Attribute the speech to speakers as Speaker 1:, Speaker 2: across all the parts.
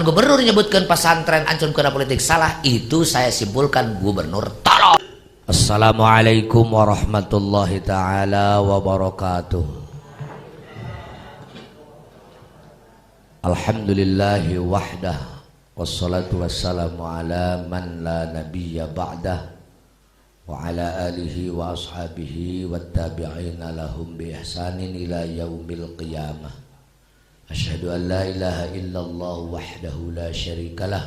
Speaker 1: zaman gubernur nyebutkan pesantren ancun kena politik salah, itu saya simpulkan gubernur tolong. Assalamualaikum warahmatullahi taala wabarakatuh. Alhamdulillahi wahdah wassalatu wassalamu ala man la nabiyya ba'dah wa ala alihi wa ashabihi wattabi'ina lahum bi ihsanin ila yaumil qiyamah. Asyhadu an la ilaha illallah wahdahu la syarikalah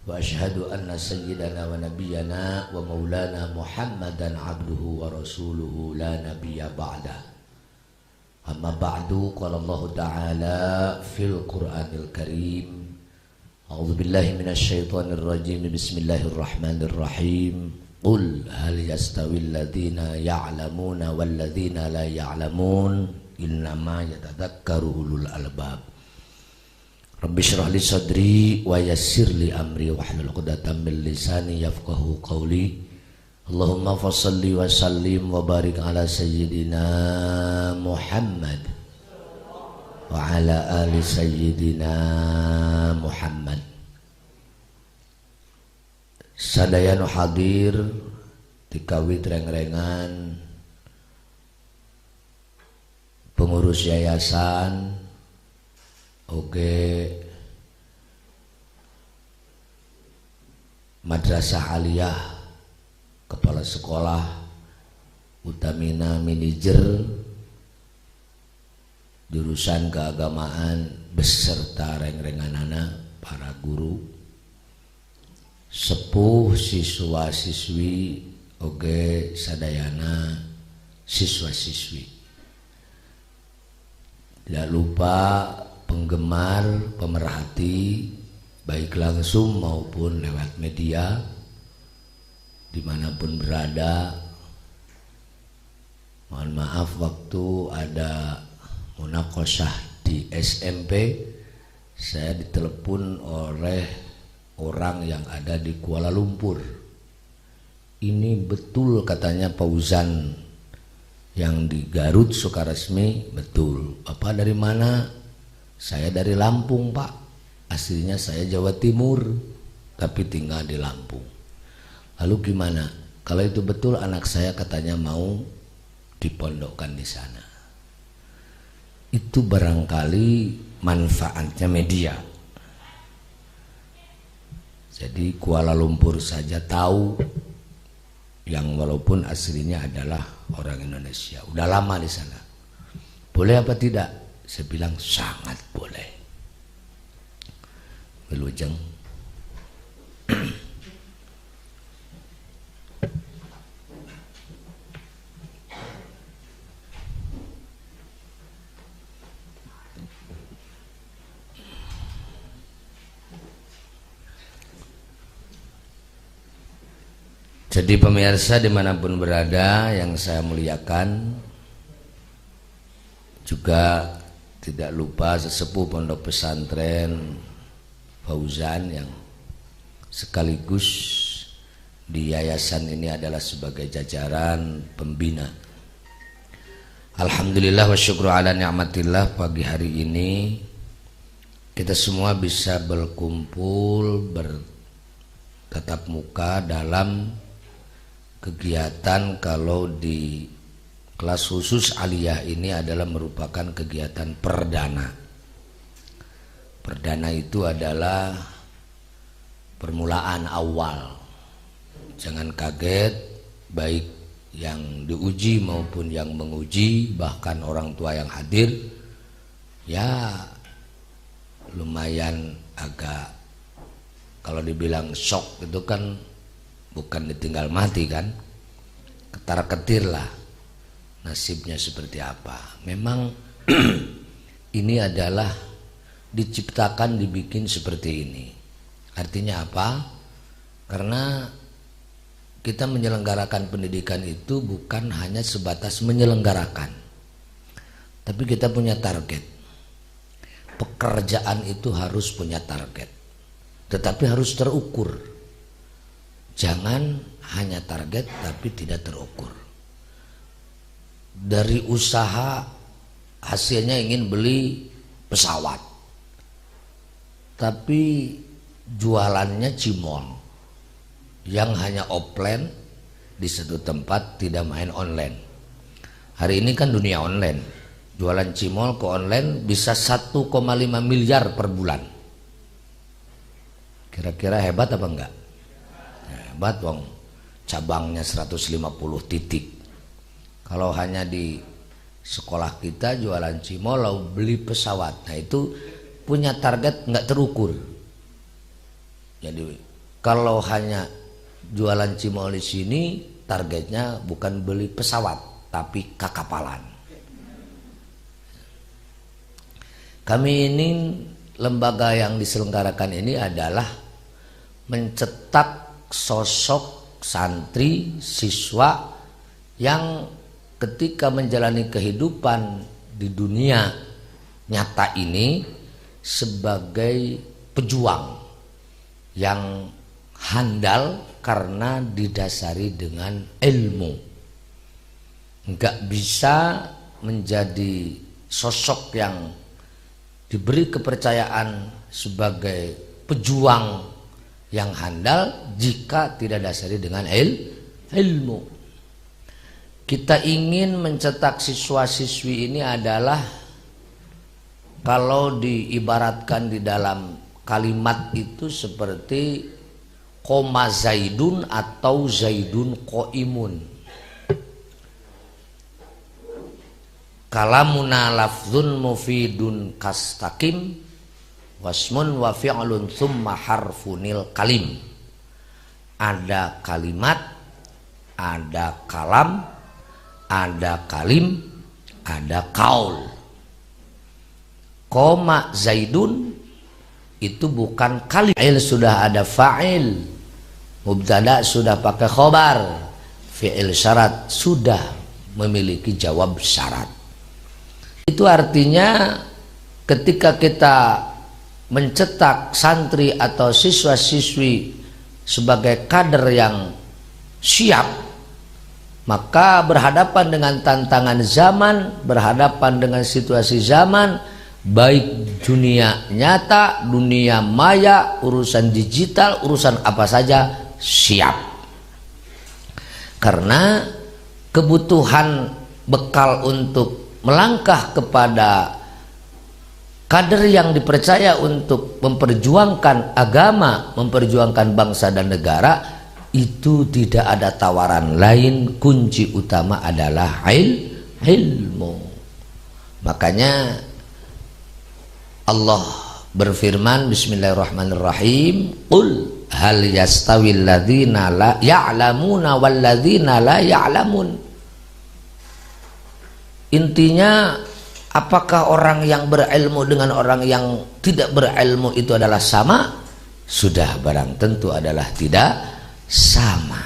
Speaker 1: wa asyhadu anna sayyidana wa nabiyyana wa maulana Muhammadan abduhu wa rasuluhu la nabiyya ba'dah. Amma ba'du, qala Allah ta'ala fil Qur'anil Karim. A'udzu billahi minasy syaithanir rajim. Bismillahirrahmanirrahim. Qul hal yastawil ladzina ya'lamuna wal ladzina la ya'lamun innama yatadzakkaru ulul albab. Rabbi shrah li sadri wa yassir li amri wahlul 'uqdatam min lisani yafqahu qawli. Allahumma fassalli wa sallim wa barik ala sayyidina Muhammad wa ala ali sayyidina Muhammad. Sadayana hadir dikawit reng-rengan pengurus yayasan oge madrasah aliyah, kepala sekolah, utamina manajer, jurusan keagamaan beserta reng-renganana para guru, sepuh siswa-siswi oge sadayana siswa-siswi. Tidak lupa penggemar, pemerhati baik langsung maupun lewat media dimanapun berada. Mohon maaf waktu ada munaqasyah di SMP saya ditelepon oleh orang yang ada di Kuala Lumpur. Ini betul katanya Fauzan yang di Garut Sukaresmi. Betul. Bapak dari mana? Saya dari Lampung, Pak. Aslinya saya Jawa Timur tapi tinggal di Lampung. Lalu gimana? Kalau itu betul, anak saya katanya mau dipondokkan di sana. Itu barangkali manfaatnya media. Jadi Kuala Lumpur saja tahu yang walaupun aslinya adalah orang Indonesia. Udah lama di sana. Boleh apa tidak? Saya bilang sangat boleh. Wilujeng. Jadi pemirsa dimanapun berada yang saya muliakan, juga tidak lupa sesepuh pondok pesantren Fauzan yang sekaligus di yayasan ini adalah sebagai jajaran pembina. Alhamdulillah wa syukru ala ni'matillah, pagi hari ini kita semua bisa berkumpul bertatap muka dalam kegiatan, kalau di kelas khusus aliyah ini adalah merupakan kegiatan perdana. Perdana itu adalah permulaan awal. Jangan kaget, baik yang diuji maupun yang menguji, bahkan orang tua yang hadir, ya lumayan agak, kalau dibilang shock itu kan bukan ditinggal mati kan, ketar-ketir lah nasibnya seperti apa. Memang ini adalah diciptakan, dibikin seperti ini. Artinya apa? Karena kita menyelenggarakan pendidikan itu bukan hanya sebatas menyelenggarakan, tapi kita punya target. Pekerjaan itu harus punya target, tetapi harus terukur. Jangan hanya target tapi tidak terukur. Dari usaha hasilnya ingin beli pesawat, tapi jualannya cimol yang hanya offline di satu tempat, tidak main online. Hari ini kan dunia online, jualan cimol ke online bisa 1,5 miliar per bulan. Kira-kira hebat apa enggak? Hebat wong, cabangnya 150 titik. Kalau hanya di sekolah kita jualan cimol lalu beli pesawat, nah itu punya target nggak terukur. Jadi kalau hanya jualan cimol di sini targetnya bukan beli pesawat tapi kakapalan. Kami ini lembaga yang diselenggarakan ini adalah mencetak sosok santri siswa yang ketika menjalani kehidupan di dunia nyata ini sebagai pejuang yang handal karena didasari dengan ilmu. Enggak bisa menjadi sosok yang diberi kepercayaan sebagai pejuang yang handal jika tidak dasari dengan ilmu. Kita ingin mencetak siswa-siswi ini adalah, kalau diibaratkan di dalam kalimat itu seperti koma zaidun atau zaidun qaimun. Kalamuna lafzun mufidun kastakim wasmun wa fi'lun thumma harfunil kalim. Ada kalimat, ada kalam, ada kalim, ada kaul. Koma zaidun itu bukan kalim, sudah ada fa'il, mubtada sudah pakai khobar, fi'il syarat sudah memiliki jawab syarat. Itu artinya ketika kita mencetak santri atau siswa-siswi sebagai kader yang siap, maka berhadapan dengan tantangan zaman, berhadapan dengan situasi zaman, baik dunia nyata, dunia maya, urusan digital, urusan apa saja, siap. Karena kebutuhan bekal untuk melangkah kepada kader yang dipercaya untuk memperjuangkan agama, memperjuangkan bangsa dan negara, itu tidak ada tawaran lain, kunci utama adalah ilmu. Makanya Allah berfirman, bismillahirrahmanirrahim, qul hal yastawil ladzina la ya'lamuna wal ladzina la ya'lamun. Intinya, apakah orang yang berilmu dengan orang yang tidak berilmu itu adalah sama? Sudah barang tentu adalah tidak sama.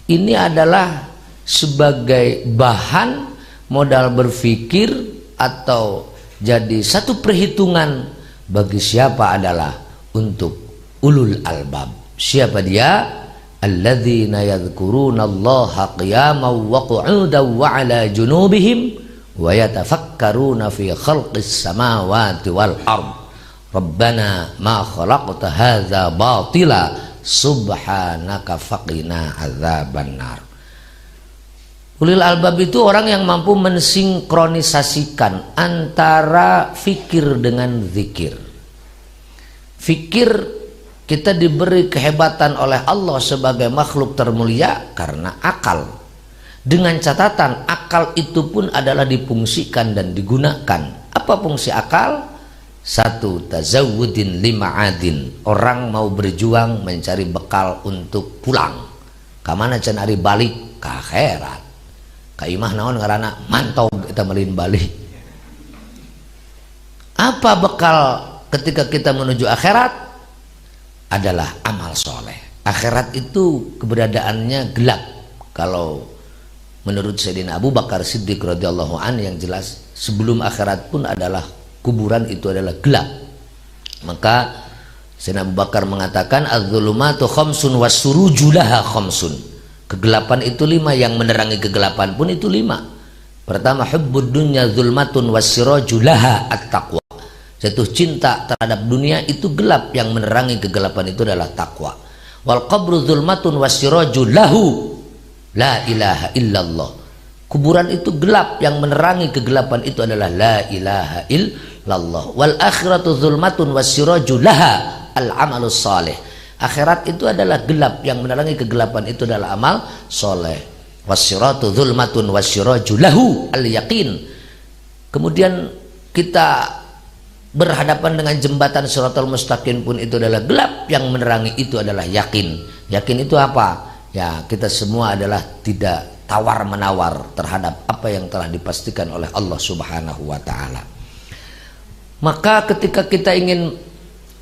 Speaker 1: Ini adalah sebagai bahan modal berpikir atau jadi satu perhitungan bagi siapa adalah untuk ulul albab. Siapa dia? Alladzina yadhkurunallaha qiyaman wa qu'udan wa 'ala junubihim wa yatafakkaruna fi khalqis samawati wal ard. Rabbana ma khalaqta hadza batila subhanaka faqina adzabannar. Ulil albab itu orang yang mampu mensinkronisasikan antara fikir dengan zikir. Fikir, kita diberi kehebatan oleh Allah sebagai makhluk termulia karena akal. Dengan catatan akal itu pun adalah difungsikan dan digunakan. Apa fungsi akal? Satu, tazawudin lima'adin. Orang mau berjuang mencari bekal untuk pulang. Kamana can ari balik? Ka akhirat. Ka imah naon ngaranna? Mantau kita melin balik. Apa bekal ketika kita menuju akhirat? Adalah amal soleh. Akhirat itu keberadaannya gelap. Kalau menurut Sayyidina Abu Bakar Siddiq radhiyallahu anhu yang jelas, sebelum akhirat pun adalah kuburan itu adalah gelap. Maka Sayyidina Abu Bakar mengatakan az-zulumatu khamsun was-suruju laha khamsun. Kegelapan itu 5, yang menerangi kegelapan pun itu 5. Pertama, hubbud dunya zulmatun was-siraju laha at-taqwa. jatuh cinta terhadap dunia itu gelap, yang menerangi kegelapan itu adalah takwa. Wal qabru zulmatun wasyiraju lahu la ilaha illallah. Kuburan itu gelap, yang menerangi kegelapan itu adalah la ilaha illallah. Wal akhiratu zulmatun wasyiraju laha al amalus salih. Akhirat itu adalah gelap, yang menerangi kegelapan itu adalah amal soleh. Wasyiratu zulmatun wasyiraju lahu al yaqin. Kemudian kita berhadapan dengan jembatan Shiratal Mustaqim pun itu adalah gelap, yang menerangi itu adalah yakin. Yakin itu apa? Ya, kita semua adalah tidak tawar menawar terhadap apa yang telah dipastikan oleh Allah Subhanahu wa taala. Maka ketika kita ingin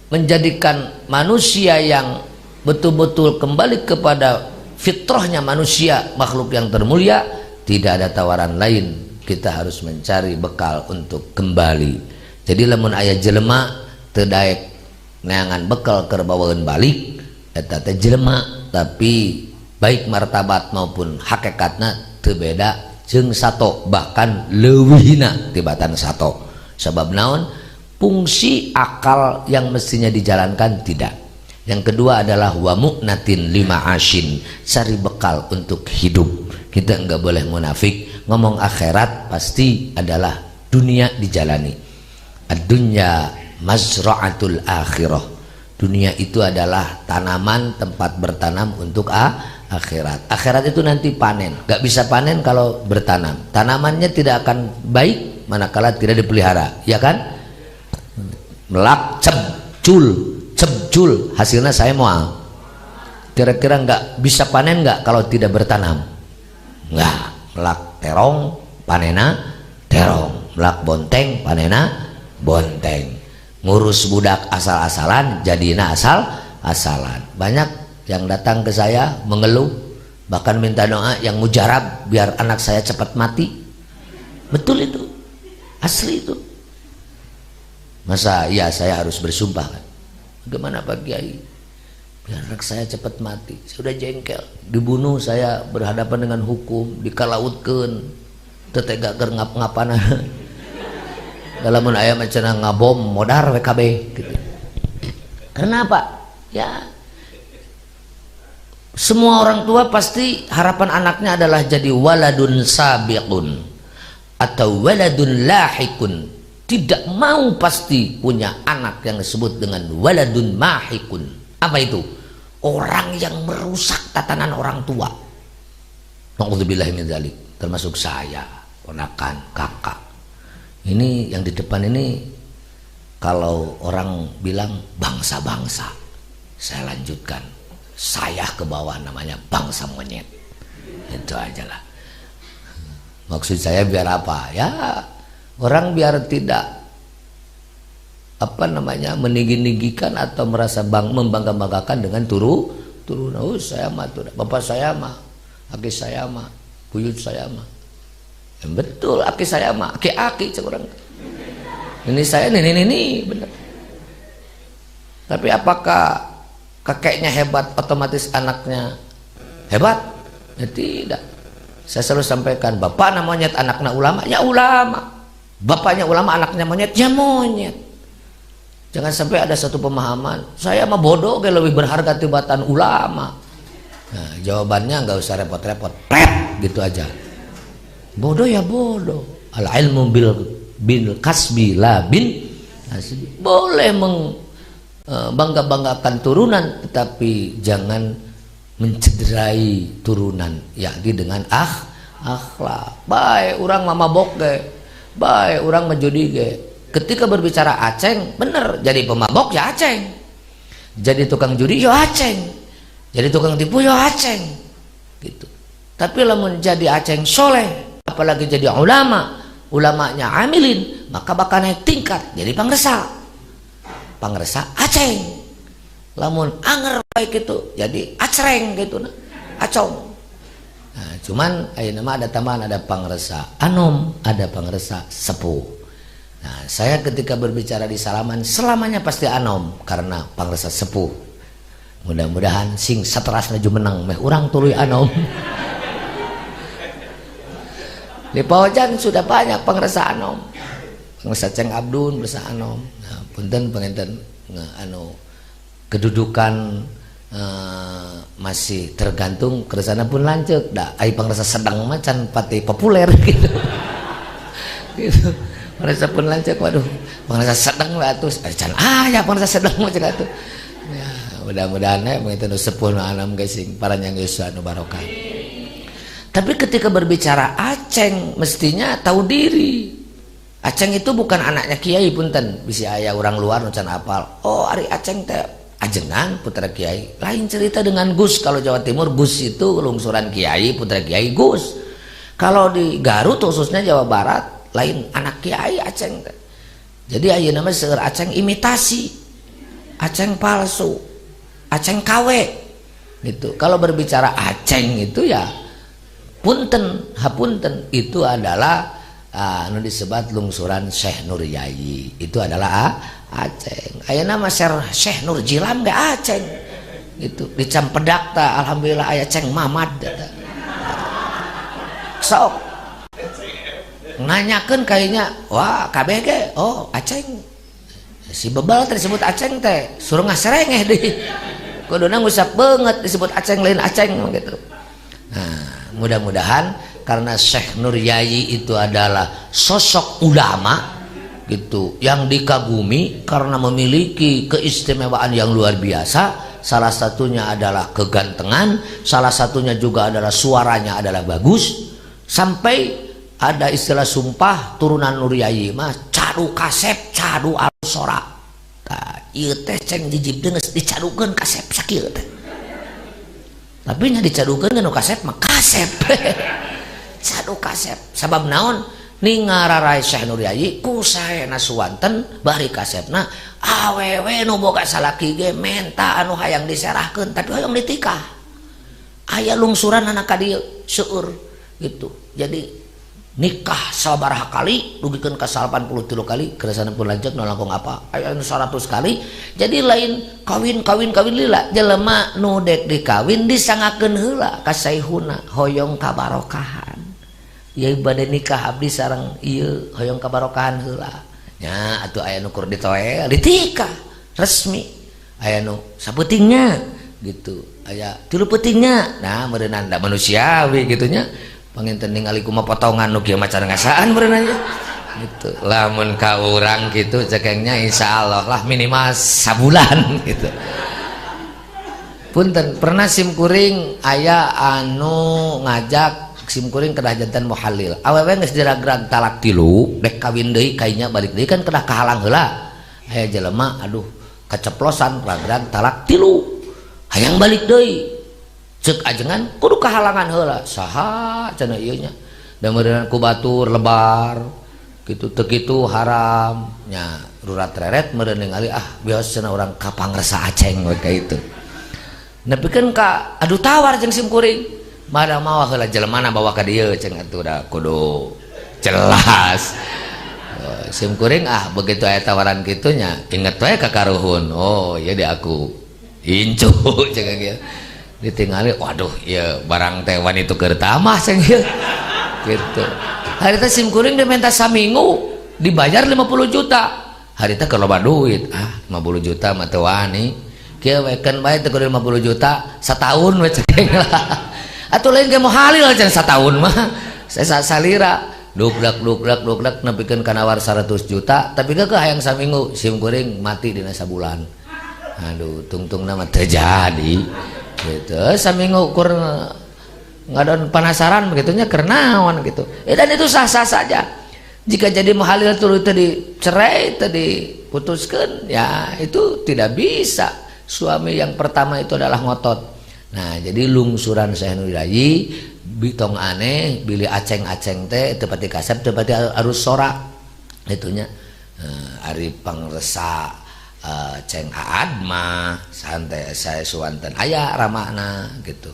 Speaker 1: menjadikan manusia yang betul-betul kembali kepada fitrahnya manusia, makhluk yang termulia, tidak ada tawaran lain, kita harus mencari bekal untuk kembali. Jadi lamun aya jelema teu daek neangan bekal keur bawaeun balik, eta teh jelema tapi baik martabat maupun hakikatna teu beda jeung sato, bahkan leuwihna tibatan sato. Sebab naon? Fungsi akal yang mestinya dijalankan tidak. Yang kedua adalah wa mu'natin lima ashin, cari bekal untuk hidup. Kita enggak boleh munafik, ngomong akhirat pasti adalah dunia dijalani. Ad-dunya mazra'atul akhirah. Dunia itu adalah tanaman, tempat bertanam untuk akhirat. Akhirat itu nanti panen. Gak bisa panen kalau bertanam. Tanamannya tidak akan baik manakala tidak dipelihara, ya kan? Melak cebcul, hasilnya saya mau. Kira-kira nggak bisa panen nggak kalau tidak bertanam? Nggak. Melak terong panena terong, melak bonteng panena bonteng. Ngurus budak asal-asalan jadina asal-asalan. Banyak yang datang ke saya mengeluh, bahkan minta doa yang mujarab biar anak saya cepat mati. Betul itu, asli itu. Masa iya saya harus bersumpah kan? Bagaimana Pak Kiai? Biar anak saya cepat mati. Sudah jengkel, dibunuh saya berhadapan dengan hukum, dikalautkeun, tetega keur ngap-ngapana. Dalam aya macana ngabom modar WKB gitu. Karena apa? Ya, semua orang tua pasti harapan anaknya adalah jadi waladun sabiqun atau waladun lahikun. Tidak mau pasti punya anak yang disebut dengan waladun mahikun. Apa itu? Orang yang merusak tatanan orang tua. Na'udzubillahi min dzalik, termasuk saya, ponakan, kakak. Ini yang di depan ini kalau orang bilang bangsa-bangsa, saya lanjutkan, saya ke bawah namanya bangsa monyet. Itu aja lah. Maksud saya biar apa? Ya, orang biar tidak meninggi-ninggikan atau merasa membangga-banggakan dengan turunan. Oh, saya mah bapak saya mah, aki saya mah, buyut saya mah. Ya, betul, aki saya mah, aki curang. Ini saya ini benar. Tapi apakah kakeknya hebat otomatis anaknya hebat? Ya tidak. Saya selalu sampaikan, bapak namanya anaknya ulama, ya ulama. Bapaknya ulama, anaknya monyet, ya monyet. Jangan sampai ada satu pemahaman, saya mah bodoh kayak lebih berharga tibatan ulama. Nah, jawabannya nggak usah repot-repot, gitu aja. Bodoh ya bodoh. Al ilmu bil kasbi la bin kasbi. Boleh bangga-banggakan turunan, tetapi jangan mencederai turunan, yakni dengan akhlak. Baik orang mama bok baik orang majudi ge. Ketika berbicara aceng, bener, jadi pemabok ya aceng, jadi tukang judi ya aceng, jadi tukang tipu ya aceng, gitu. Tapi lamun jadi aceng soleh, apalagi jadi ulamanya amilin, maka bakal naik tingkat jadi pangresa aceng. Lamun anger baik itu jadi acreng gitu, acong. Nah, cuman nama ada tambahan, ada pangresa anom, ada pangresa sepuh. Nah, saya ketika berbicara di salaman selamanya pasti anom karena pangresa sepuh. Mudah-mudahan sing sateras naju menang meh urang tuluy anom. Di Pawajan sudah banyak pangresa anom. pangresa Ceng Abdun bersa anom. Nah, punten panginten anu kedudukan masih tergantung keresana pun lanjut. Da ai pangresa sedang macan pati populer gitu. Gitu. Pangresa pun lanjut, waduh, pangresa sedang lah atuh. Can ya pangresa sedang mah cek atuh. Ya, mudah-mudahan panginten sepuh anam gasing paranyang geus anu barokah. Tapi ketika berbicara Aceng mestinya tahu diri. Aceng itu bukan anaknya Kiai punten, bisa aya orang luar nucan apal. Oh, ari Aceng teh ajengan putra Kiai. Lain cerita dengan Gus. Kalau Jawa Timur Gus itu lungsuran Kiai, putra Kiai Gus. Kalau di Garut khususnya Jawa Barat lain anak Kiai Aceng teh. Jadi ayeuna mah seueur Aceng imitasi. Aceng palsu. Aceng KW. Gitu. Kalau berbicara Aceng itu ya punten, hapunten itu adalah anu disebut lungsuran Syekh Nur Yai. Itu adalah Aceng. Ayeuna mah Syekh Nur Jilam ge Aceng. Gitu. Di Campedak ta alhamdulillah aya Ceng Mamad eta. Sok nanyakeun kayaknya, wah kabeh ge oh Aceng. Si bebal teh disebut Aceng teh, suruh ngaserengeh deui. Kuduna ngusap banget disebut Aceng lain Aceng gitu. Nah, mudah-mudahan karena Syekh Nur Yai itu adalah sosok ulama gitu yang dikagumi karena memiliki keistimewaan yang luar biasa. Salah satunya adalah kegantengan, salah satunya juga adalah suaranya adalah bagus. Sampai ada istilah sumpah turunan Nur Yai mah cadu kasep cadu alsora. Tah ieu teh ceng jijibdeun geus dicadukeun kasep sakieu teh. Tapi nya dicadukeun nu kasep mah kasep. Cadu kasep. Sabab naon? Ningararai Syekh Nur Yai ku saena suwanten bari kasepna awewe nu boga salaki ge menta anu hayang diserahkeun tapi hayang ditikah. Aya lungsuran anak ka dieu seueur gitu. Jadi nikah sabaraha kali dugikeun ka 83 kali keresana pun lanjut nu langkung apa aya 100 kali. Jadi lain kawin lila jelema nu dek dikawin disangakeun heula ka saihuna hoyong kabarokahan. Ieu bade nikah abdi sareng ieu hoyong kabarokahan heula. Nya atuh aya nu kur ditoe ditikah resmi. Aya nu sapeutingnya gitu. Aya 3 peutingnya. Nah meureunna da manusiawi gitu nya. Panginten ningali kumaha potongan nu kieu macan ngasaan meureunna gitu. Lamun ka urang gitu cekengnya insyaallah lah minimal sabulan gitu. Punten pernah simkuring aya anu ngajak simkuring kedah jantan muhalil. Awewe geus diragrag talak 3 dek kawin deui kainya balik deui kan kedah kahalang heula. Aya jelema aduh keceplosan ragrag talak 3. Hayang balik deui. Cek ajengan kudu kahalangan heula saha cenah ieu nya da meureunna ku batur lebar kitu teu kitu haram nya rurat reret meureun ningali bios cenah urang ka pangresa Aceng we ka itu nepikeun ka adu tawar jeung simkuring mada mawah heula jelemana bawa ka dieu cenah atuh da kudu jelas simkuring begitu aya tawaran kitu nya inget we ka karuhun oh ieu di aku incu cenah kieu ditinggali waduh ya barang tewan itu kertamah cenah gitu. Hari teh simkuring dia minta saminggu dibayar 50 juta. Hari teh keur loba duit 50 juta mah teu wani. Kieu wekeun bae teh kudu 50 juta sataun we ceng lah. Atuh lain ge moal halil cenah sataun mah. Saya salira duglak nepikeun ka nawar 100 juta tapi geukeun hayang saminggu simkuring mati dina sabulan. Aduh tungtungna mah teu jadi. Gitu saminggu ukur ngadon penasaran begitunya kernawan gitu dan itu sah-sah saja jika jadi muhalil tuluy tadi cerai tadi putuskan ya itu tidak bisa suami yang pertama itu adalah ngotot. Nah jadi lungsuran Syekh Nur Yai bitong aneh bili aceng teh teu pati kasep teu pati arus sorak itunya ari pangresa Ceng Aad mah santai saya suwanten aya ramana gitu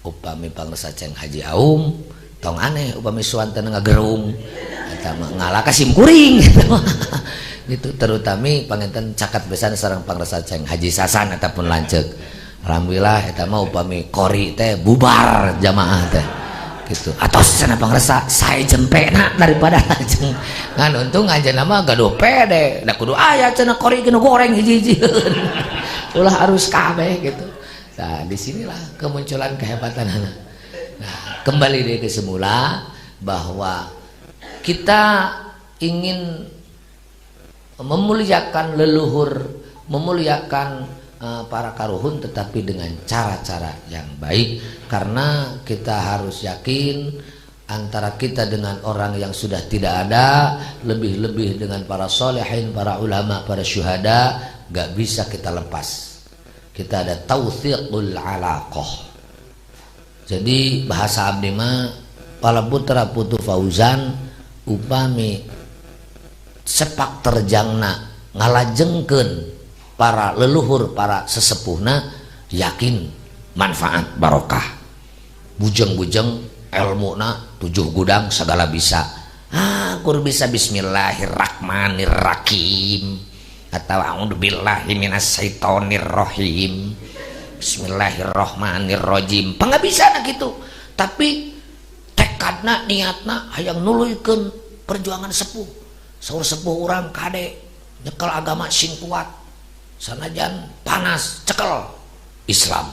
Speaker 1: upami pangresa Ceng Haji Aum tong aneh upami suwanten ngagerung eta mah ngalah ka simkuring gitu terutami panginten caket besan sareng pangresa Ceng Haji Sasan eta pun lanceuk alhamdulillah eta mah upami kori teh bubar jamaah teh gitu. Atau sana pangresa saya jempe nak daripada lajeng ngan untung aja nama gaduh pede da kudu aya cenah kori geuning goreng hiji-hiji ulah harus kabeh gitu. Nah disinilah kemunculan kehebatan anak. Nah kembali deh ke semula bahwa kita ingin memuliakan leluhur, memuliakan para karuhun, tetapi dengan cara-cara yang baik, karena kita harus yakin antara kita dengan orang yang sudah tidak ada, lebih-lebih dengan para solehin, para ulama, para syuhada, gak bisa kita lepas. Kita ada tawthiqul alaqah. Jadi bahasa abdi mah pala putra putu Fauzan upami sepak terjangna ngalajengkeun para leluhur, para sesepuhna, yakin manfaat barokah. Bujeng-bujeng ilmuna 7 gudang segala bisa. Kur bisa bismillahirrahmanirrahim atau a'udzubillahi minasyaitonirrahim. Bismillahirrahmanirrahim. Pangga bisa na gitu. Tapi tekadna niatna hayang nuluykeun perjuangan sepuh. Saur sepuh urang kade nyekel agama sing kuat. Sanajan panas cekel Islam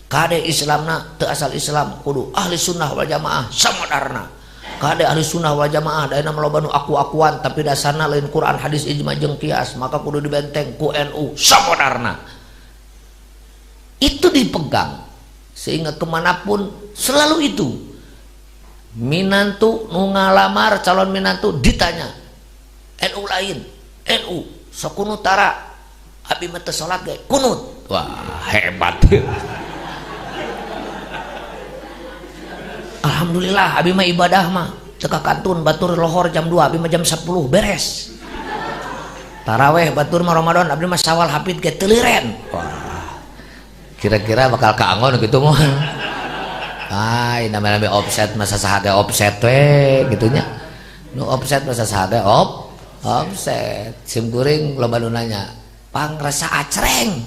Speaker 1: kade Islamna teu asal Islam kudu ahli sunnah wal jamaah samodarna kade ahli sunnah wal jamaah dayana loba nu aku-akuan tapi dasarna lain Quran hadis ijma jeung kias maka kudu dibenteng ku NU samodarna. Itu dipegang sehingga kemanapun selalu itu. Minantu nu ngalamar calon minantu ditanya NU lain NU sakunut tara abi mah teu salat ge kunut. Wah hebat. Alhamdulillah abi mah ibadah mah teu kakantun batur lohor jam 2 abi mah jam 10 beres. Taraweh batur mah Ramadan abi mah sawal hafid ge teu liren. Wah kira-kira bakal kaangon gitu mah. Ai namanya offset masa sahade offset we gitunya. Nu offset masa sahade offset. Sim kuring loba nu nanya pangresa acreng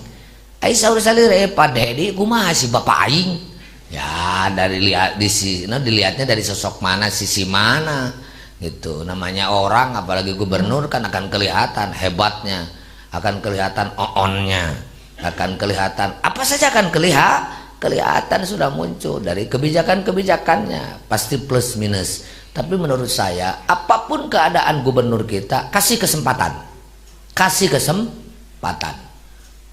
Speaker 1: ai saur salire Pak Dedi kumaha si bapak aing ya dari lihat dilihatnya dari sosok mana sisi mana gitu. Namanya orang apalagi gubernur kan akan kelihatan hebatnya, akan kelihatan oonnya, akan kelihatan apa saja akan kelihatan sudah muncul dari kebijakan-kebijakannya pasti plus minus. Tapi menurut saya apapun keadaan gubernur kita kasih kesempatan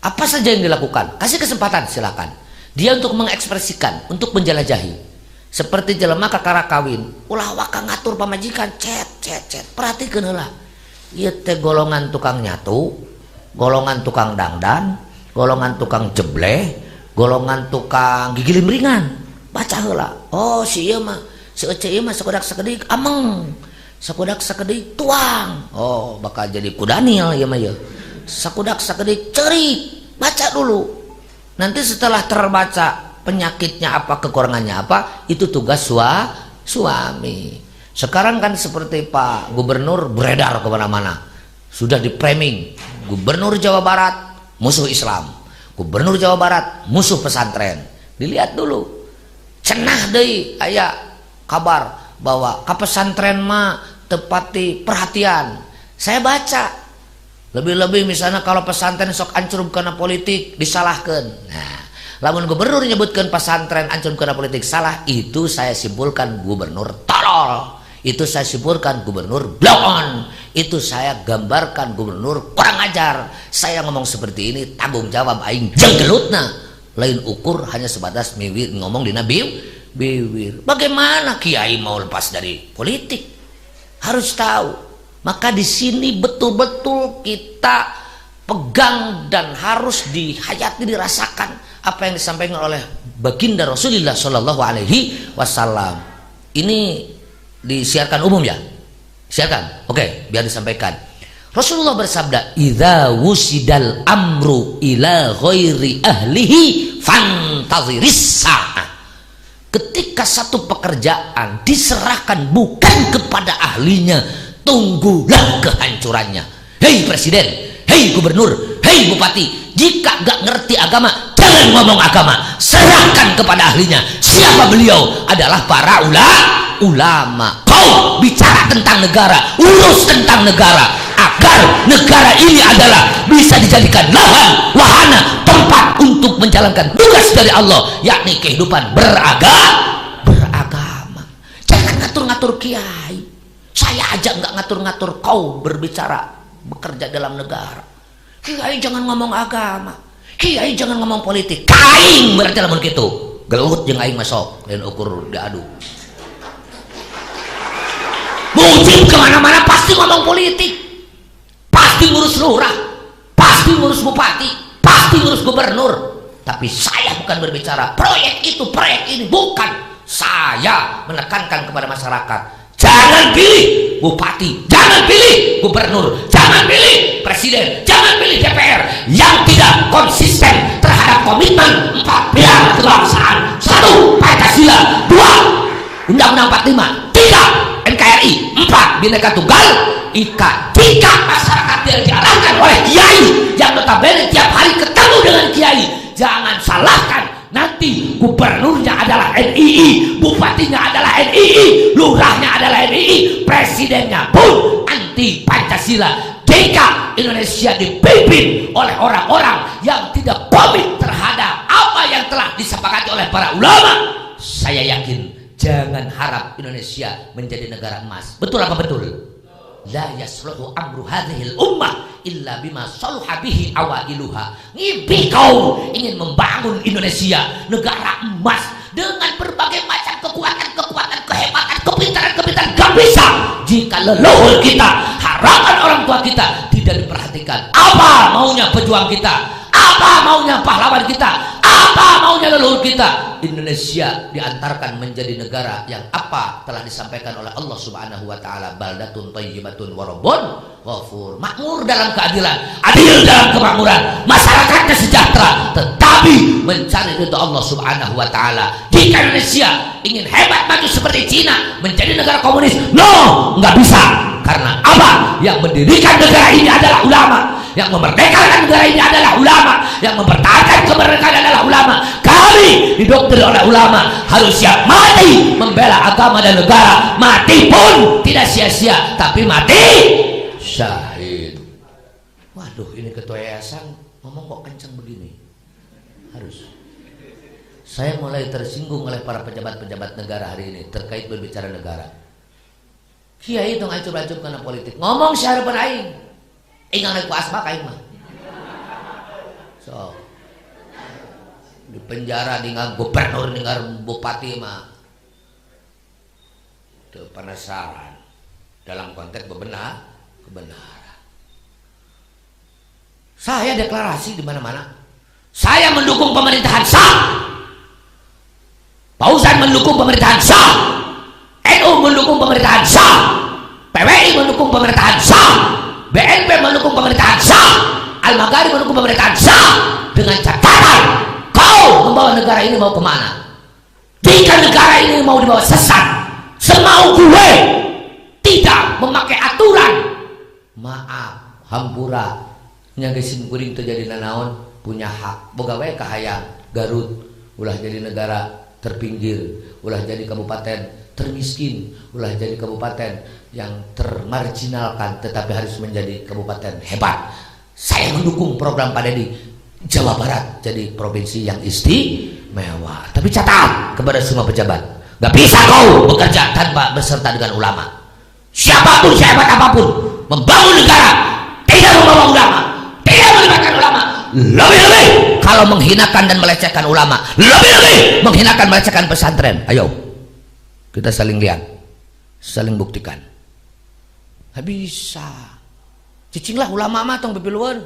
Speaker 1: apa saja yang dilakukan kasih kesempatan silakan dia untuk mengekspresikan, untuk menjelajahi. Seperti jelema kakara kawin ulah waka ngatur pamajikan cet perhatikeun heula ieu teh golongan tukang nyatu, golongan tukang dangdan, golongan tukang jebleh, golongan tukang gigi limringan. Baca heula oh si ieu mah seeuceu ieu mah sakodak sakedik ameng, sakodak sakedik tuang, oh bakal jadi kudanil ieu mah ieu. Sakudak sakedik cerik, baca dulu. Nanti setelah terbaca penyakitnya apa, kekurangannya apa, itu tugas suami. Sekarang kan seperti Pak Gubernur beredar kemana-mana, sudah di framing Gubernur Jawa Barat musuh Islam, Gubernur Jawa Barat musuh pesantren. Dilihat dulu, cenah deui aya kabar bahwa ke pesantren mah tepati perhatian. Saya baca lebih-lebih misalnya kalau pesantren sok ancur karena politik disalahkan. Nah, lamun gubernur nyebutkan pesantren ancur karena politik salah, itu saya simpulkan gubernur tolol. Itu saya simpulkan gubernur blow-on. Itu saya gambarkan gubernur kurang ajar. Saya ngomong seperti ini tanggung jawab aing jenggelutna. Lain ukur hanya sebatas miwir ngomong di bibir. Bagaimana kiai mau lepas dari politik? Harus tahu. Maka di sini betul-betul kita pegang dan harus dihayati, dirasakan apa yang disampaikan oleh baginda Rasulullah Shallallahu Alaihi Wasallam. Ini disiarkan umum ya? Siarkan? Oke, biar disampaikan. Rasulullah bersabda, "Idza wusidal amru ila ghairi ahlihi fantaziris sa'ah." Ketika satu pekerjaan diserahkan bukan kepada ahlinya, tunggulah kehancurannya. Hei presiden, hei gubernur, hei bupati, jika gak ngerti agama jangan ngomong agama, serahkan kepada ahlinya. Siapa beliau? Adalah para ulama. Kau bicara tentang negara, urus tentang negara, agar negara ini adalah bisa dijadikan lahan, wahana, tempat untuk menjalankan tugas dari Allah, yakni kehidupan beragama. Jangan ngatur-ngatur kiai. Saya aja nggak ngatur-ngatur kau berbicara bekerja dalam negara. Kiai jangan ngomong agama, kiai jangan ngomong politik. Kaing berarti lamun gitu. Gelut jeung aing masuk dan ukur diadu. Mujib kemana-mana pasti ngomong politik, pasti ngurus lurah, pasti ngurus bupati, pasti ngurus gubernur. Tapi saya bukan berbicara proyek itu, proyek ini, bukan. Saya menekankan kepada masyarakat, jangan pilih bupati, jangan pilih gubernur, jangan pilih presiden, jangan pilih DPR yang tidak konsisten terhadap komitmen 4 pilar kebangsaan. 1. Pancasila, 2. Undang-Undang 45, 3. NKRI, 4. Bhinneka Tunggal Ika. Jika masyarakat yang diarahkan oleh kiai yang notabene tiap hari ketemu dengan kiai, jangan salahkan. Nanti gubernurnya adalah NII, bupatinya adalah NII, lurahnya adalah NII, presidennya pun anti Pancasila. Jika Indonesia dipimpin oleh orang-orang yang tidak komit terhadap apa yang telah disepakati oleh para ulama, saya yakin jangan harap Indonesia menjadi negara emas. Betul apa betul? La yasluhu amru hadhil ummah illa bima saluha bihi awailuha. Ngimpi kau ingin membangun Indonesia negara emas dengan berbagai macam kekuatan, kehebatan, kepintaran, gak bisa jika leluhur kita, harapan orang tua kita tidak diperhatikan. Apa maunya pejuang kita? Apa maunya pahlawan kita? Apa maunya leluhur kita? Indonesia diantarkan menjadi negara yang apa telah disampaikan oleh Allah Subhanahu wa taala, baldatun thayyibatun wa rabbun ghafur. Makmur dalam keadilan, adil dalam kemakmuran, masyarakatnya sejahtera, tetapi mencari ridha Allah Subhanahu wa taala. Jika Indonesia ingin hebat maju seperti Cina, menjadi negara komunis, no, nggak bisa. Karena apa? Yang mendirikan negara ini adalah ulama, yang memerdekakan negara ini adalah ulama, yang mempertahankan kemerdekaan adalah ulama. Kami didoktrin oleh ulama harus siap mati membela agama dan negara. Mati pun tidak sia-sia, tapi mati syahid. Waduh, ini ketua yayasan ngomong kok kenceng begini. Harus. Saya mulai tersinggung oleh para pejabat-pejabat negara hari ini terkait berbicara negara. Kiai itu ngacur-acur karena politik. Ngomong syarapan aing. Ingat naik ku asbak aing mah. So, di penjara dengan gubernur dengan bupati mah. Itu penasaran dalam konteks kebenaran. Saya deklarasi di mana-mana. Saya mendukung pemerintahan sah. Pausan mendukung pemerintahan sah. NU mendukung pemerintahan sah, PWI mendukung pemerintahan sah, BNP mendukung pemerintahan sah, Al-Maghari mendukung pemerintahan sah, dengan catatan kau membawa negara ini mau kemana? Jika negara ini mau dibawa sesat, semau gue, tidak memakai aturan, maaf, hampura nyagesin kuring terjadi nanaon punya hak, boga wae kahayang Garut ulah jadi negara terpinggir, ulah jadi kabupaten termiskin, ulah jadi kabupaten yang termarginalkan, tetapi harus menjadi kabupaten hebat. Saya mendukung program Pak Dedi Jawa Barat jadi provinsi yang istimewa. Tapi catat kepada semua pejabat, gak bisa kau bekerja tanpa berserta dengan ulama. Siapapun, sehebat apapun, membangun negara tidak membawa ulama, tidak melibatkan ulama. Lebih-lebih kalau menghinakan dan melecehkan ulama, lebih-lebih menghinakan melecehkan pesantren. Ayo kita saling lihat, saling buktikan. Gak bisa. Cicinglah ulama mah tong bepiluan.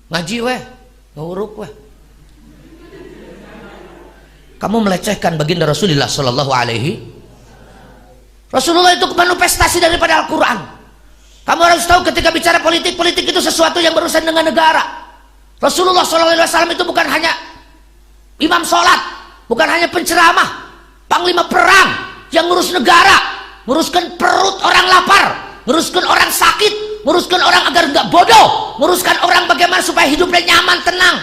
Speaker 1: Ngaji weh, nguruk weh. Kamu melecehkan baginda Rasulullah Sallallahu Alaihi. Rasulullah itu manifestasi daripada Al-Quran. Kamu harus tahu ketika bicara politik, politik itu sesuatu yang berurusan dengan negara. Rasulullah Sallallahu Alaihi Wasallam itu bukan hanya imam sholat, bukan hanya penceramah, panglima perang yang ngurus negara, nguruskan perut orang lapar, nguruskan orang sakit, nguruskan orang agar nggak bodoh, nguruskan orang bagaimana supaya hidupnya nyaman, tenang.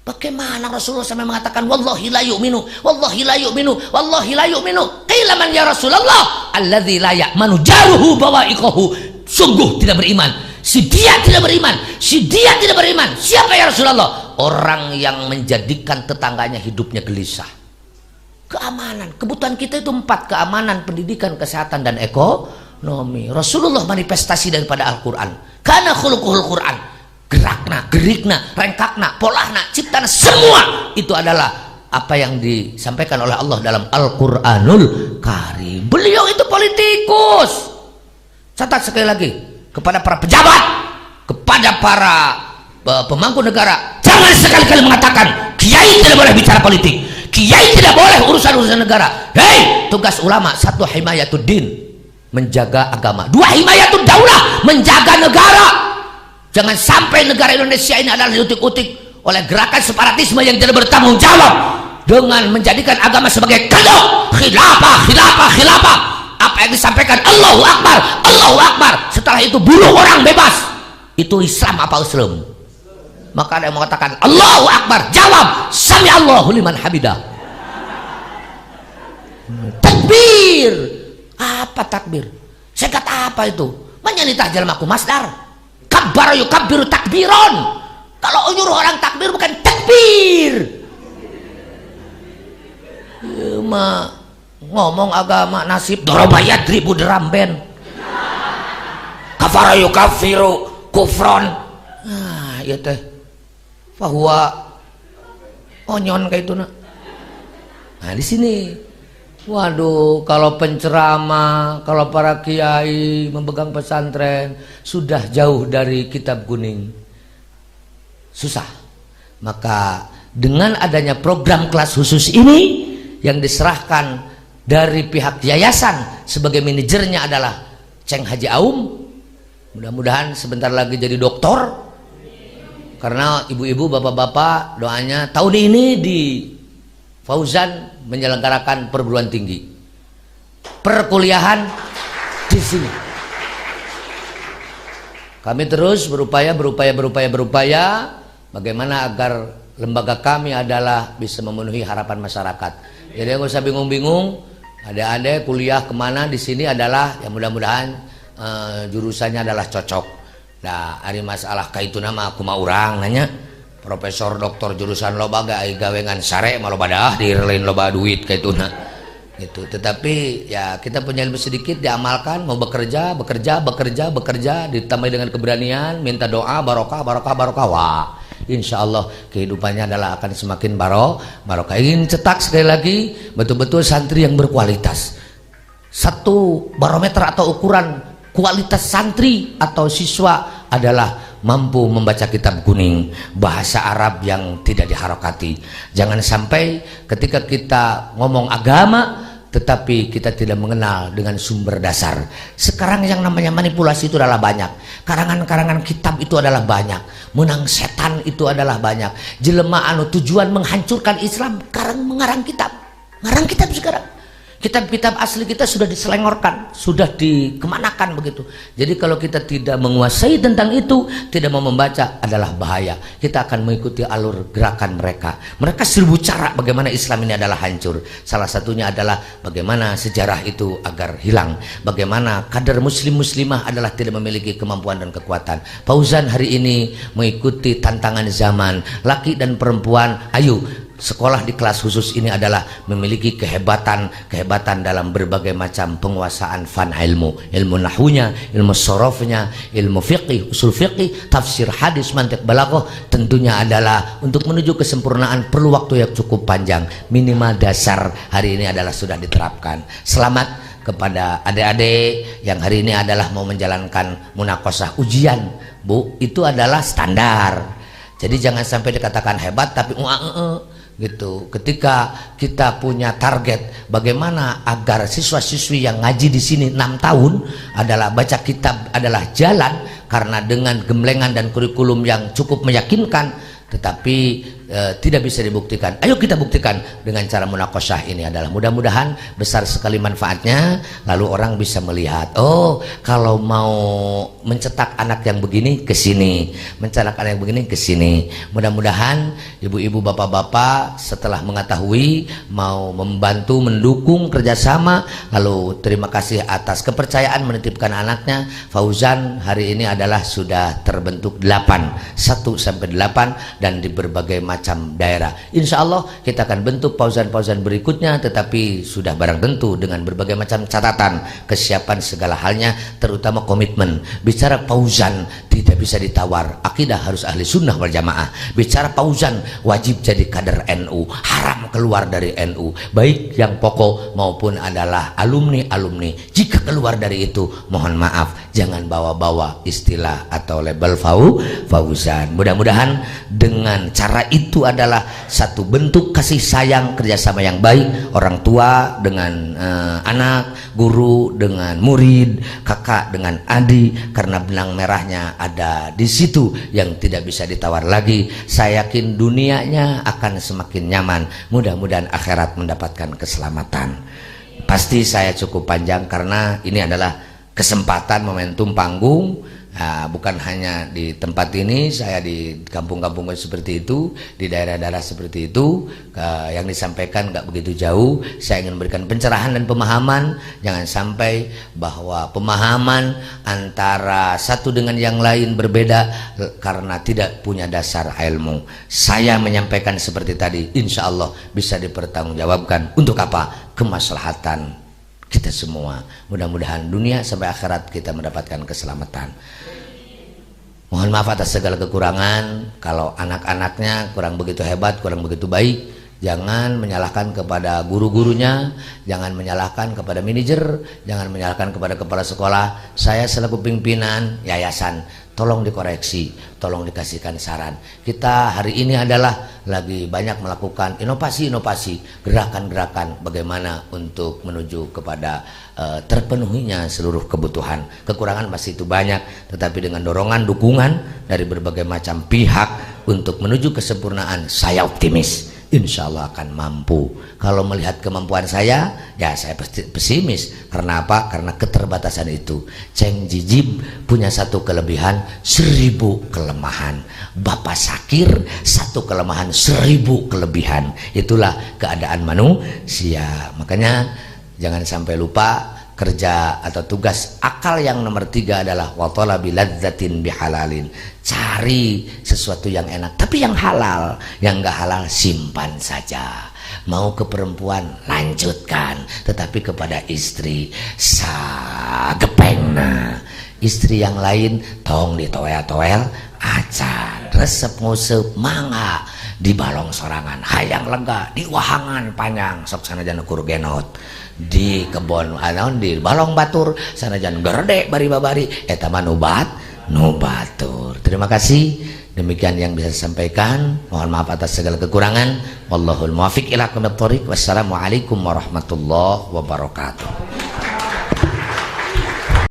Speaker 1: Bagaimana Rasulullah sampai mengatakan wallahi la yu'minu, wallahi la yu'minu, wallahi la yu'minu. Qila man ya Rasulullah? Alladzi la ya'manu jaruhu bawa'iqahu. Sungguh tidak beriman. Si dia tidak beriman. Si dia tidak beriman. Siapa ya Rasulullah? Orang yang menjadikan tetangganya hidupnya gelisah. Keamanan. Kebutuhan kita itu 4: keamanan, pendidikan, kesehatan, dan ekonomi. Rasulullah manifestasi daripada Al-Quran. Kana khuluquhul Quran. Gerakna, gerikna, rengkakna, polahna, ciptana, semua itu adalah apa yang disampaikan oleh Allah dalam Al-Quranul Karim. Beliau itu politikus. Catat sekali lagi kepada para pejabat, kepada para pemangku negara, jangan sekali-kali mengatakan kiai tidak boleh bicara politik, kiai tidak boleh urusan-urusan negara. Hei, tugas ulama: 1, himayatuddin, menjaga agama; 2, himayatud daulah, menjaga negara. Jangan sampai negara Indonesia ini adalah diutik-utik oleh gerakan separatisme yang tidak bertanggung jawab dengan menjadikan agama sebagai kedok. Khilafah, khilafah, khilafah. Apa yang disampaikan Allahu Akbar, Allahu Akbar, setelah itu bunuh orang bebas. Itu Islam apa Islam? Maka ada yang mengatakan Allahu Akbar, jawab sami Allahu liman hamidah. Takbir. Apa takbir? Singkat apa itu? Menyanitah jalmaku masdar. Kabbar yukabbiru takbiron. Kalau nyuruh orang takbir bukan takbir. Ya, ngomong agama nasib dorobayat ribu deramben. Kafara yukaffiru kufron. Nah, iya teh. Fahuwa onyon kayak itu. Nah, di sini. Waduh, kalau penceramah, kalau para kiai memegang pesantren sudah jauh dari kitab kuning, susah. Maka dengan adanya program kelas khusus ini yang diserahkan dari pihak yayasan, sebagai manajernya adalah Ceng Haji Aum, mudah-mudahan sebentar lagi jadi doktor. Karena ibu-ibu, bapak-bapak, doanya tahun ini di Fauzan menyelenggarakan perguruan tinggi, perkuliahan di sini. Kami terus berupaya bagaimana agar lembaga kami adalah bisa memenuhi harapan masyarakat. Jadi nggak usah bingung-bingung. Adik-adik kuliah kemana di sini adalah, ya mudah-mudahan jurusannya adalah cocok. Nah, hari masalah kaitu nama aku mau orang nanya. Profesor doktor jurusan loba gak gawengan sare malah badah direlain loba duit kayak itu nah gitu. Tetapi ya kita punya ilmu sedikit, diamalkan, mau bekerja ditambah dengan keberanian, minta doa barokah wah insya Allah kehidupannya adalah akan semakin barokah. Ingin cetak sekali lagi betul-betul santri yang berkualitas. Satu barometer atau ukuran kualitas santri atau siswa adalah mampu membaca kitab kuning, bahasa Arab yang tidak diharokati. Jangan sampai ketika kita ngomong agama tetapi kita tidak mengenal dengan sumber dasar. Sekarang yang namanya manipulasi itu adalah banyak. Karangan-karangan kitab itu adalah banyak. Menang setan itu adalah banyak. Jelema anu tujuan menghancurkan Islam mengarang kitab. Ngarang kitab sekarang. Kitab-kitab asli kita sudah diselengorkan, sudah dikemanakan begitu. Jadi kalau kita tidak menguasai tentang itu, tidak mau membaca, adalah bahaya. Kita akan mengikuti alur gerakan mereka. Mereka 1000 cara bagaimana Islam ini adalah hancur. Salah satunya adalah bagaimana sejarah itu agar hilang. Bagaimana kadar muslim-muslimah adalah tidak memiliki kemampuan dan kekuatan. Fauzan hari ini mengikuti tantangan zaman. Laki dan perempuan, ayo. Sekolah di kelas khusus ini adalah memiliki kehebatan dalam berbagai macam penguasaan fan ilmu nahunya, ilmu sorofnya, ilmu fiqih, usul fiqih, tafsir hadis, mantiq balaghah. Tentunya adalah untuk menuju kesempurnaan perlu waktu yang cukup panjang. Minimal dasar hari ini adalah sudah diterapkan. Selamat kepada adik-adik yang hari ini adalah mau menjalankan munakosah ujian, Bu. Itu adalah standar. Jadi jangan sampai dikatakan hebat tapi gitu. Ketika kita punya target bagaimana agar siswa-siswi yang ngaji di sini 6 tahun adalah baca kitab adalah jalan, karena dengan gemblengan dan kurikulum yang cukup meyakinkan, tetapi tidak bisa dibuktikan. Ayo kita buktikan dengan cara munakosyah ini adalah mudah-mudahan besar sekali manfaatnya. Lalu orang bisa melihat, oh kalau mau mencetak anak yang begini ke sini, mencetak anak yang begini ke sini. Mudah-mudahan ibu-ibu bapak-bapak setelah mengetahui mau membantu mendukung kerjasama. Lalu terima kasih atas kepercayaan menitipkan anaknya. Fauzan hari ini adalah sudah terbentuk 1 sampai 8 dan di berbagai macam daerah. Insya Allah kita akan bentuk Fauzan-Fauzan berikutnya, tetapi sudah barang tentu dengan berbagai macam catatan, kesiapan segala halnya, terutama komitmen. Bicara Fauzan tidak bisa ditawar, akidah harus ahli sunnah wal jamaah. Bicara Fauzan wajib jadi kader NU, haram keluar dari NU, baik yang pokok maupun adalah alumni-alumni. Jika keluar dari itu, mohon maaf, jangan bawa-bawa istilah atau label Fauzan. Mudah-mudahan dengan cara itu adalah satu bentuk kasih sayang, kerjasama yang baik, orang tua dengan anak, guru dengan murid, kakak dengan adik, karena benang merahnya ada di situ yang tidak bisa ditawar lagi. Saya yakin dunianya akan semakin nyaman, mudah-mudahan akhirat mendapatkan keselamatan. Pasti saya cukup panjang karena ini adalah kesempatan momentum panggung. Bukan hanya di tempat ini, saya di kampung-kampung seperti itu, di daerah-daerah seperti itu, yang disampaikan nggak begitu jauh. Saya ingin memberikan pencerahan dan pemahaman. Jangan sampai bahwa pemahaman antara satu dengan yang lain berbeda karena tidak punya dasar ilmu. Saya menyampaikan seperti tadi, insya Allah bisa dipertanggungjawabkan. Untuk apa? Kemaslahatan kita semua. Mudah-mudahan dunia sampai akhirat kita mendapatkan keselamatan. Mohon maaf atas segala kekurangan. Kalau anak-anaknya kurang begitu hebat, kurang begitu baik, jangan menyalahkan kepada guru-gurunya, jangan menyalahkan kepada manajer, jangan menyalahkan kepada kepala sekolah. Saya selaku pimpinan yayasan, tolong dikoreksi, tolong dikasihkan saran. Kita hari ini adalah lagi banyak melakukan inovasi-inovasi, gerakan-gerakan bagaimana untuk menuju kepada terpenuhinya seluruh kebutuhan. Kekurangan masih itu banyak, tetapi dengan dorongan, dukungan dari berbagai macam pihak untuk menuju kesempurnaan, saya optimis. Insya Allah akan mampu. Kalau melihat kemampuan saya, ya saya pesimis. Karena apa? Karena keterbatasan itu. Ceng Jijib punya satu kelebihan, 1000 kelemahan. Bapak Sakir satu kelemahan, 1000 kelebihan. Itulah keadaan manusia. Makanya jangan sampai lupa kerja atau tugas akal yang nomor 3 adalah watala biladzatin bihalalin. Cari sesuatu yang enak tapi yang halal, yang enggak halal simpan saja. Mau ke perempuan lanjutkan, tetapi kepada istri sagepengna. Istri yang lain tong ditoel-toel acan, resep nguseup mangga di balong sorangan, hayang lega di wahangan panjang sok sanajan ukur genot, di kebon anon di balong batur sanajan gerde bari-babari eta mah nubatur. Terima kasih, demikian yang bisa saya sampaikan. Mohon maaf atas segala kekurangan. Wallahul muwaffiq ila aqwamit thoriq. Wassalamualaikum warahmatullahi wabarakatuh.